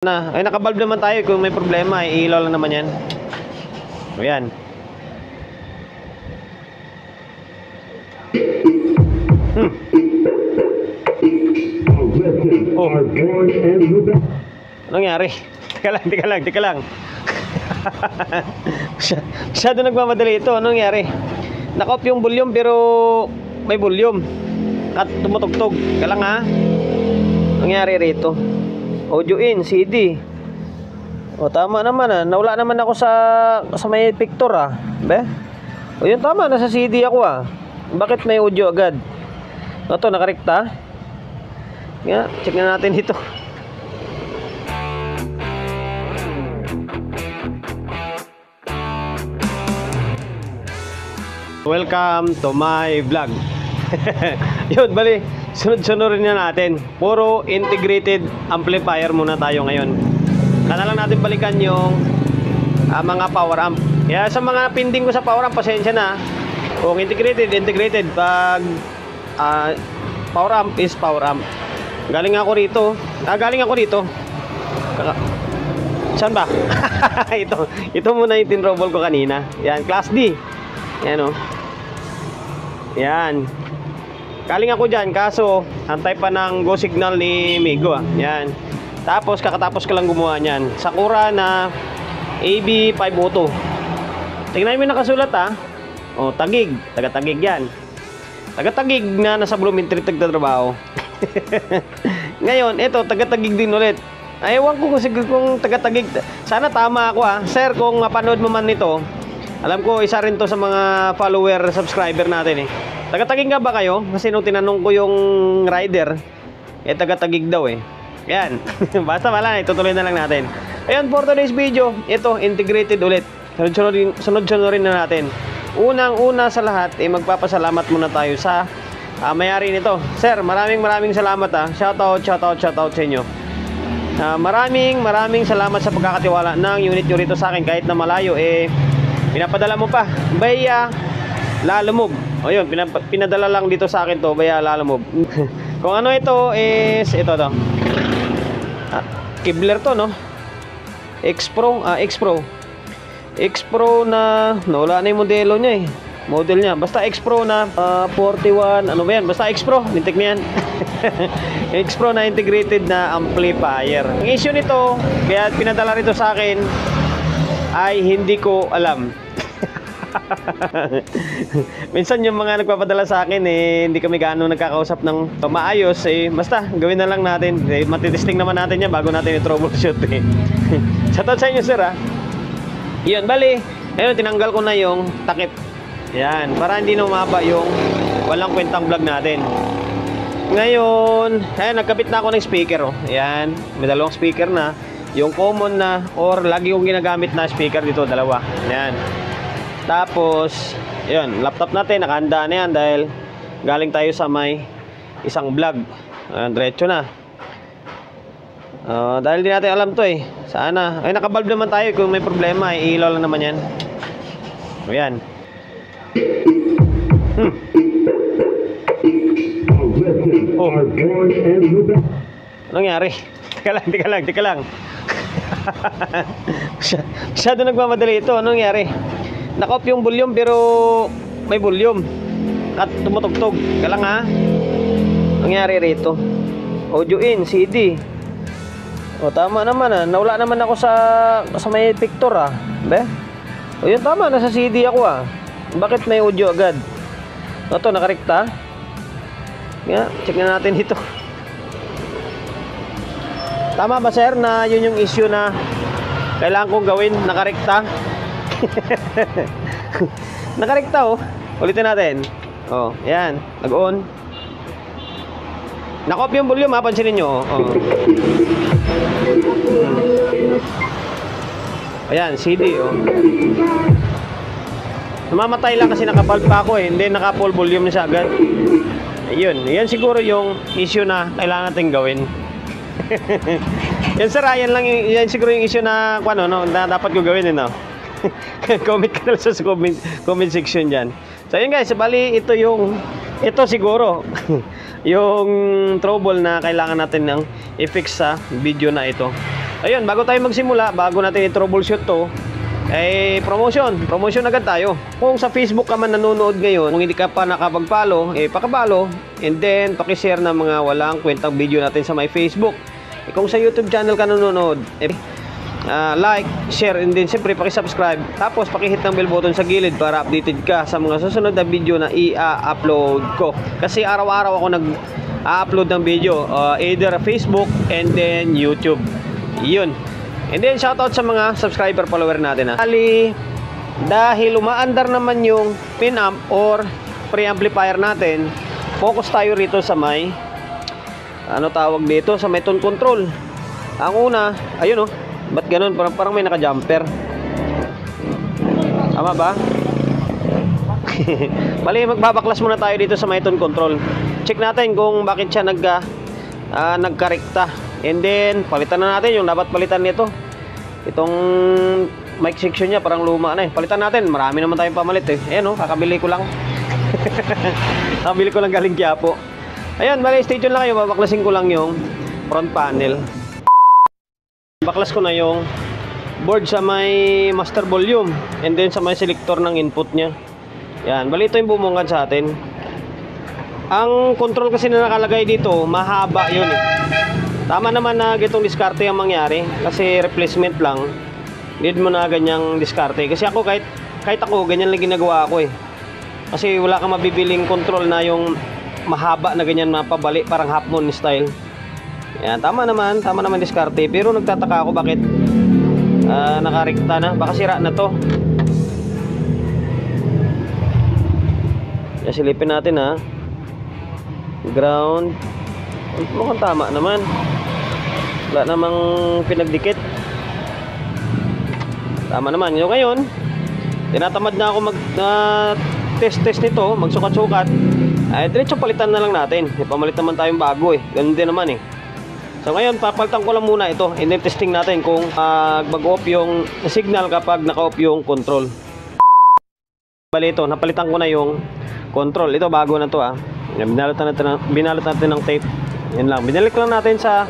Ay nakabalb naman tayo. Kung may problema ilaw lang naman yan. O yan. Oh. Anong nangyari? Teka lang. Masyado nagmamadali ito. Anong nangyari? Naka-off yung volume pero may volume at tumutugtog. Teka lang ha. Anong nangyari rito? Audio in, CD. O tama naman ah. Nawala naman ako sa may picture ah. Be? O yun tama, nasa CD ako ah. Bakit may audio agad? Ito, nakarekta. Nga, check na natin ito. Welcome to my vlog. Yun, bali. Sunod-sunurin na natin. Puro integrated amplifier muna tayo ngayon. Kana lang natin balikan yung mga power amp. Kaya sa mga pinding ko sa power amp, pasensya na. Kung integrated. Pag power amp is power amp. Galing ako rito. Saan ba? Ito muna yung tinrobol ko kanina. Yan, class D. Yan o. Yan. Galing ako dyan, kaso antay pa ng go signal ni Migo ah. Yan. Tapos kakatapos ko lang gumawa niyan. Sakura na AB502. Tingnan mo yung nakasulat ah. O, tagig. Taga-tagig yan. Taga-tagig na nasa Blumentritt nagtatrabaho. Ngayon, ito, taga-tagig din ulit. Ay, ewan ko kung taga-tagig. Sana tama ako ah. Sir, kung mapanood mo man nito, alam ko isa rin to sa mga follower, subscriber natin eh. Taga-tagig nga ba kayo? Kasi nung tinanong ko yung rider, taga-tagig daw eh. Yan. Basta wala, itutuloy na lang natin. Ayun, for today's video, ito, integrated ulit. Sunod-sunurin na natin. Unang-una sa lahat, magpapasalamat muna tayo sa may-ari nito. Sir, maraming salamat ah. Shoutout sa inyo. Maraming salamat sa pagkakatiwala ng unit nyo rito sa akin. Kahit na malayo, pinapadala mo pa. Baya Lalamove. O yun, pinadala lang dito sa akin to, Baya Lalamove. Kung ano ito is, ito to. Kibler to, no? X-Pro na, wala na yung modelo niya eh. Model niya, basta X-Pro na 41, ano ba yan? Basta X-Pro, lintik na yan. X-Pro na integrated na amplifier. Ang issue nito, kaya pinadala rito sa akin, ay hindi ko alam. Minsan yung mga nagpapadala sa akin hindi kami gaano nagkakausap ng maayos basta gawin na lang natin matitesting naman natin yan bago natin i-troubleshoot Shoutout sa inyo sir ah. Yun, bali ayun, tinanggal ko na yung takip yan, para hindi na umaba yung walang kwentang vlog natin. Ngayon ayun, nagkabit na ako ng speaker oh. Yan, may dalawang speaker na, yung common na or lagi kong ginagamit na speaker dito, dalawa. Yan. Tapos, yun, laptop natin, nakahanda na yan dahil galing tayo sa may isang vlog. Diretso na. Dahil di natin alam to Sana. Ay, nakabalb naman tayo. Kung may problema, ilaw lang naman yan. O yan. Oh. Anong nangyari? Teka lang. Masyado nagmamadali ito. Anong nangyari? Naka-off yung volume pero may volume at tumutugtog. Teka lang ha. Nangyari rito. Audio in, CD. O tama naman ah. Nawala naman ako sa may picture ah. Be? O yun tama, nasa CD ako ah. Bakit may audio agad? Ito, nakarekta. Nga, check na natin ito. Tama ba sir na yun yung issue na kailangan kong gawin? Nakarekta. Nakarekta oh. Ulitin natin. Oh, yan. Nag-on. Naka-off yung volume ha, pansinin nyo oh. Ayan, CD oh. Namamatay lang kasi naka-bulb pa ako hindi naka-full volume na siya agad. Ayun, yan siguro yung issue na kailangan natin gawin. Yan sir, yan siguro yung issue na na dapat ko gawin no. Comment ka na sa comment section dyan. So yun guys, bali ito siguro yung trouble na kailangan natin ng i-fix sa video na ito. Ayun, bago tayo magsimula, bago natin i-troubleshoot to, promotion agad tayo. Kung sa Facebook ka man nanonood ngayon, kung hindi ka pa nakapag-follow, pakapalo, and then paki-share ng mga walang kwentang video natin sa my Facebook. Kung sa YouTube channel ka nanonood, like, share, and then siyempre paki-subscribe. Tapos paki-hit ng bell button sa gilid para updated ka sa mga susunod na video na i-upload ko. Kasi araw-araw ako nag-upload ng video, either Facebook and then YouTube. Yun. And then shoutout sa mga subscriber follower natin dahil umaandar naman yung pinamp or preamplifier natin, focus tayo rito sa may tawag dito, sa may tone control. Ang una, ayun ba't ganun? Parang may naka-jumper. Tama ba? Bali, magbabaklas muna tayo dito sa may tone control. Check natin kung bakit siya nagkarekta. And then, palitan na natin yung dapat palitan nito. Itong mic section niya parang luma na Palitan natin. Marami naman tayong pamalit Ayan kakabili ko lang. Kakabili ko lang galing Quiapo. Ayan, bali, stay tuned lang kayo. Babaklasin ko lang yung front panel. Baklas ko na yung board sa may master volume. And then sa may selector ng input niya. Yan, bali ito yung bumungad sa atin. Ang control kasi na nakalagay dito, mahaba yun Tama naman na gitong diskarte ang mangyari kasi replacement lang. Need mo na ganyang diskarte. Kasi ako kahit ako ganyan lang ginagawa ko Kasi wala kang mabibiling control na yung mahaba na ganyan mapabali, parang half moon style. Yan, tama naman diskarte. Pero nagtataka ako bakit nakarekta na. Baka sira na to. Yan, silipin natin ground. Mukhang tama naman. Wala namang pinagdikit. Tama naman. Yung ngayon, tinatamad na ako mag-test nito, magsukat-sukat. Diretso palitan na lang natin. Pamalit naman tayong bago Ganun din naman So ngayon, papalitan ko lang muna ito. And then testing natin kung mag-off yung signal kapag naka-off yung control. Bali ito, napalitan ko na yung control. Ito, bago na to binalot natin ng tape. Yan lang. Binalik lang natin sa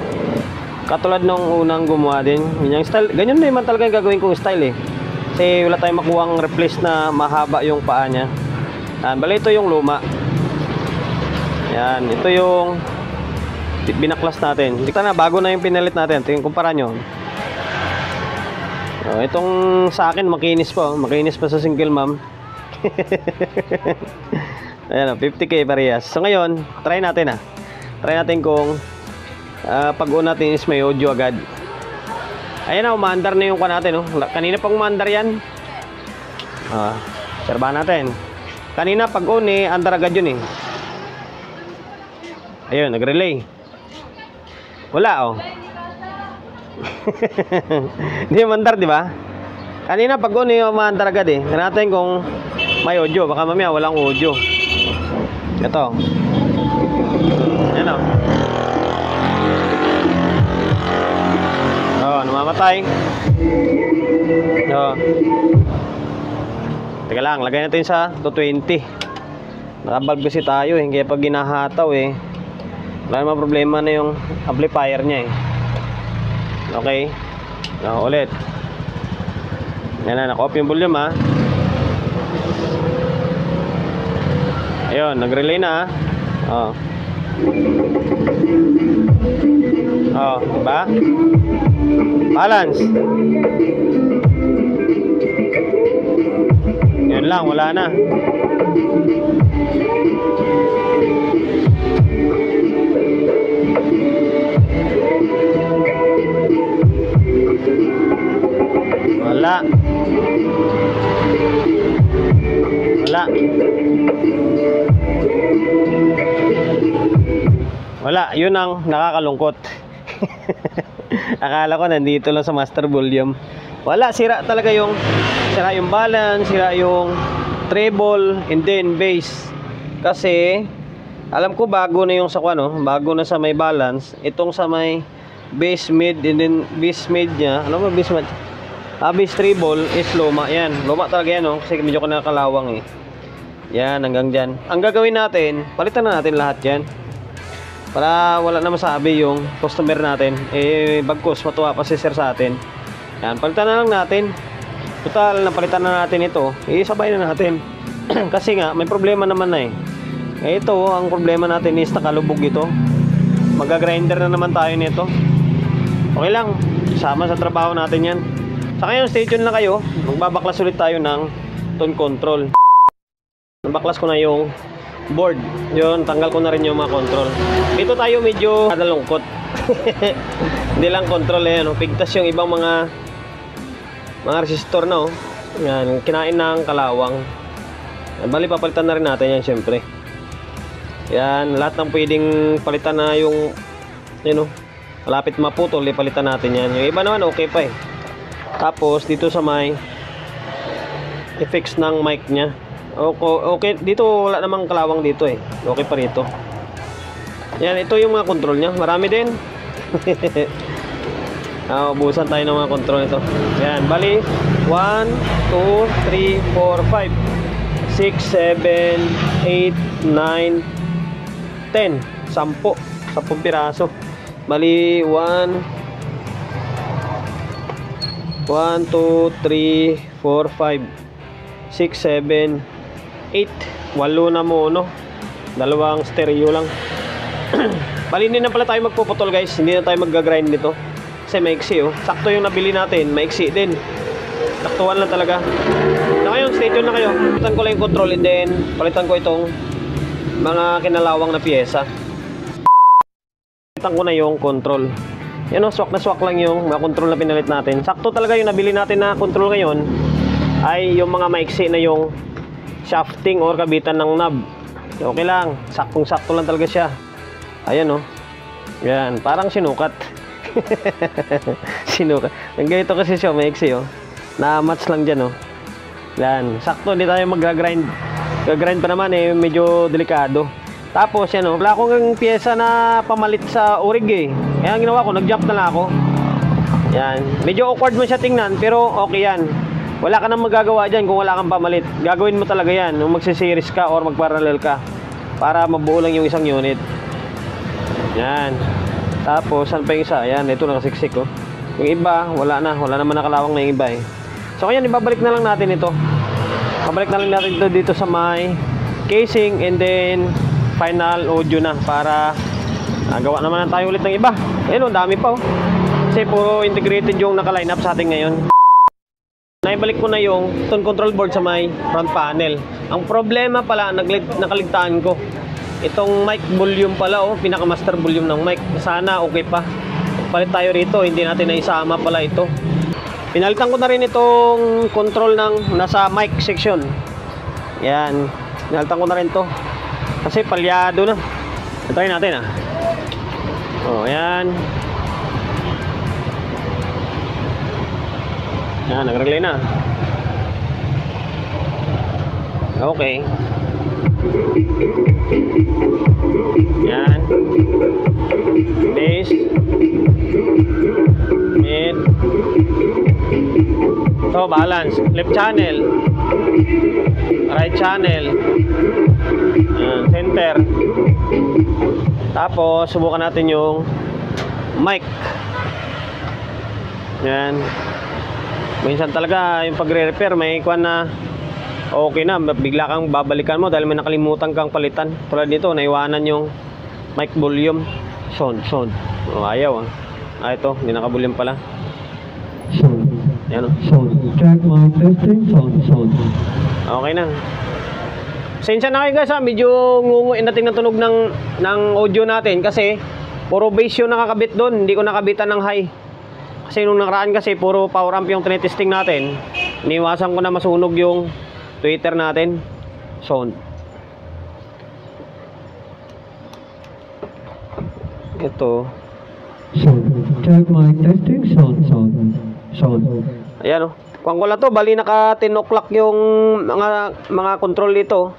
katulad nung unang gumawa din. Yung style, ganyan naman talaga yung gagawin kong style Kasi wala tayong makuhang replace na mahaba yung paa niya. Bali ito yung luma. Yan, ito yung binaklas natin. Ito na, bago na yung pinalit natin. Tingnan, kumpara nyo. Itong sa akin, makinis pa. Makinis pa sa single mom. Ayan 50k parehas. So ngayon, try natin Try natin kung pag-on natin is may audio agad. Ayan umaandar na yung natin Kanina pang umaandar yan. Serbahan natin. Kanina pag-on andar agad yun Ayun, nag-relay. Wala Hindi umandar, di ba? Kanina pag-on umaandar agad Tingnan natin kung may audio. Baka mamaya walang audio. Ito. Ayan namamatay. Teka lang, lagay natin sa 220. Nakabalb kasi tayo kaya pag ginahataw wala namang problema na yung amplifier niya Okay. Ulit. Yan na, naka-off yung volume Ayun, nag-relay na diba? Balance. Yun lang, wala na. Wala. Wala, yun ang nakakalungkot. Akala ko nandito lang sa master volume. Wala, sira yung balance, sira yung treble, and then bass. Kasi alam ko bago na yung sa bago na sa may balance, itong sa may bass mid, and then bass mid niya, bass mid? Bass treble is luma yan. Luma talaga yan kasi medyo nakakalawang Yan, hanggang dyan. Ang gagawin natin, palitan na natin lahat yan. Para wala na masabi yung customer natin. Bagkus matuwa pa si sir sa atin. Yan, palitan na lang natin. Total, napalitan na natin ito. Sabay na natin. Kasi nga, may problema naman na ito, ang problema natin is nakalubog ito. Mag-grinder na naman tayo nito. Okay lang, sama sa trabaho natin yan. Sa ngayon, stay tuned lang kayo. Magbabaklas ulit tayo ng tone control. Nabaklas ko na yung board. Yun, tanggal ko na rin yung mga control. Dito tayo medyo nalungkot. Hindi lang control pigtas yung ibang mga resistor na Yan, kinain ng kalawang. Bali, papalitan na rin natin yan syempre. Yan, lahat ng pwedeng palitan na yung malapit maputol, palitan natin yan. Yung iba naman okay pa Tapos dito sa may effects ng mic nya. Okay, dito wala namang kalawang dito Okay pa rito. Yan, ito yung mga control nya. Marami din. Ubusan tayo ng mga control ito. Yan, bali 1, 2, 3, 4, 5 6, 7, 8, 9, 10 10 piraso. Bali 1, 2, 3, 4, 5 6, 7, 8 8 na mono. Dalawang stereo lang. Bali, hindi na pala tayo magpuputol guys. Hindi na tayo mag-grind nito kasi maiksi sakto yung nabili natin, maiksi din. Saktuan lang talaga. So ngayon, stay tuned na kayo. Palitan ko lang yung control and then palitan ko itong mga kinalawang na pyesa. Palitan ko na yung control. Yan swak na swak lang yung mga control na pinalit natin. Sakto talaga yung nabili natin na control ngayon ay yung mga maiksi na yung shafting or kabitan ng knob. Okay lang, saktong sakto lang talaga siya. Ayan yan, parang sinukat. Sinukat. Ang ganito kasi siya, maiksi na-match lang dyan yan, sakto, hindi tayo mag-grind. Gagrind pa naman medyo delikado. Tapos yan wala akong pyesa na pamalit sa urig Kaya ang ginawa ko, nag-jump na lang ako. Yan, medyo awkward mo siya tingnan, pero okay yan. Wala ka nang magagawa dyan kung wala kang pamalit. Gagawin mo talaga yan kung magsiseries ka or magparallel ka para mabuo lang yung isang unit. Yan. Tapos saan pa yung isa? Yan, ito nakasiksik Yung iba, wala naman nakalawang na yung iba So kaya ibabalik na lang natin ito. Babalik na lang natin ito dito sa may casing and then final audio na para gawa naman tayo ulit ng iba. Ayun, dami pa Kasi puro integrated yung naka-line up sa atin ngayon. Naibalik ko na yung tone control board sa may front panel. Ang problema pala, nakaligtaan ko. Itong mic volume pala pinaka master volume ng mic. Sana okay pa. Palit tayo rito, hindi natin naisama pala ito. Pinalitan ko na rin itong control ng nasa mic section. Yan, pinalitan ko na rin to. Kasi palyado na. Try natin yan. Yan, nag-relay na. Okay. Yan. Base. Mid. So, balance. Left channel. Right channel. Yan. Center. Tapos, subukan natin yung mic. Yan. Minsan talaga yung pagre-repair may kuwan na okay na, bigla kang babalikan mo dahil may nakalimutan kang palitan. Tulad nito, naiwanan yung mic volume. Sound. Ayaw ito, hindi naka-volume pala. Yan Sound. Check mic testing. Sound. Okay na. Sensya na kayo guys medyo ngunguin natin ng tunog ng audio natin kasi puro bass yung nakakabit doon, hindi ko nakabitan ng high. Kasi nung nakaraan kasi puro power amp yung tinitesting natin. Iniwasan ko na masunog yung tweeter natin. Sound. Ito. Sound. Check mic testing. Sound. Ayan Kuwang ko lang to, bali naka 10 o'clock yung mga control dito.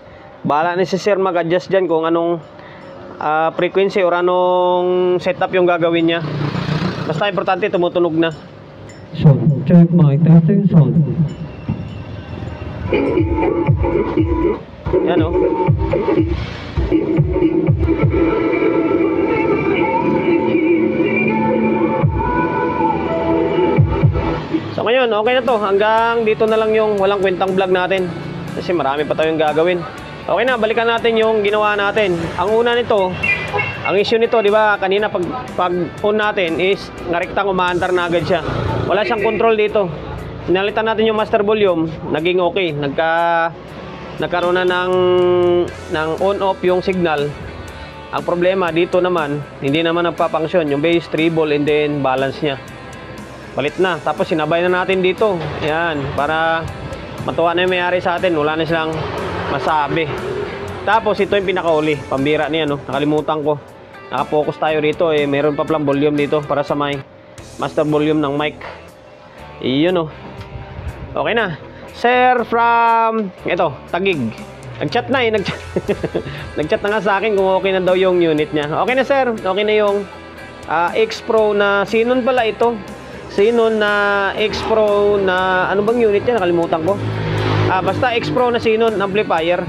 Bahala ni si sir mag-adjust dyan kung anong frequency or anong setup yung gagawin niya. Basta importante tumutunog na. Sound. Check mic testing. Sound. Yan So ngayon, okay na to. Hanggang dito na lang yung walang kwentang vlog natin. Kasi marami pa tayong gagawin. Okay na, balikan natin yung ginawa natin. Ang una nito, ang issue nito, di ba, kanina pag on natin is ngariktang umaandar na agad siya. Wala siyang control dito. Pinalitan natin yung master volume, naging okay. Nagkaroon na ng on-off yung signal. Ang problema dito naman, hindi naman nagpapangsyon. Yung bass, treble, and then balance niya. Palit na. Tapos sinabay na natin dito. Yan, para matuwa na yung may-ari sa atin. Wala na silang masabi. Tapos ito yung pinakauli. Pambira niya, no? Nakalimutan ko. Nakapokus tayo rito. Meron pa palang volume dito para sa may master volume ng mic. Iyon, no? Okay na. Sir from, ito, Tagig. Nag-chat na Nag-chat na nga sa akin kung okay na daw yung unit niya. Okay na, sir. Okay na yung X Pro na Xenon pala ito. Xenon na X Pro na ano bang unit niya, nakalimutan ko. Basta X Pro na Xenon amplifier.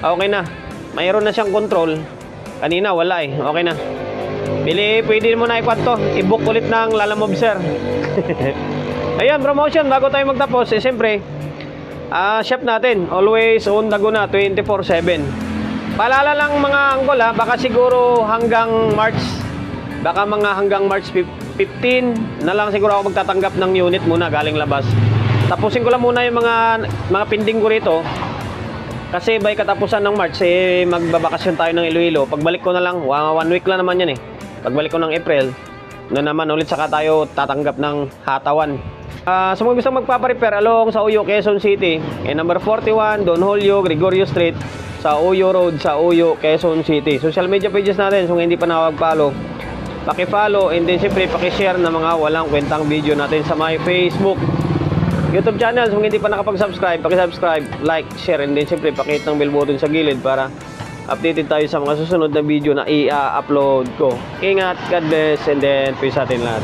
Okay na. Mayroon na siyang control. Kanina wala Okay na. Pwede mo na i-quad to. I-book ulit ng Lalamove, sir. Ayun, promotion bago tayo magtapos. Siyempre, shop natin always on the go na 24/7. Paalala lang mga angkol, baka siguro hanggang March. Baka hanggang March 15 na lang siguro ako magtatanggap ng unit muna galing labas. Tapusin ko lang muna yung mga pending ko rito. Kasi by katapusan ng March magbabakasyon tayo ng Iloilo. Pagbalik ko na lang, 1 week lang naman yan Pagbalik ko ng April, na naman ulit saka tayo tatanggap ng hatawan. Sa mga gusto magpapa-repair along sa Uyo, Quezon City, number 41 Don Julio Gregorio Street sa Uyo Road sa Uyo, Quezon City. Social media pages natin, so hindi pa nakapag-follow, paki-follow, and then siyempre paki-share ng mga walang kwentang video natin sa my Facebook, YouTube channel. Kung hindi pa nakapag-subscribe, paki-subscribe, like, share, and then siyempre paki-hit ng bell button sa gilid para updated tayo sa mga susunod na video na i-upload ko. Ingat, God bless, and then peace sa atin lahat.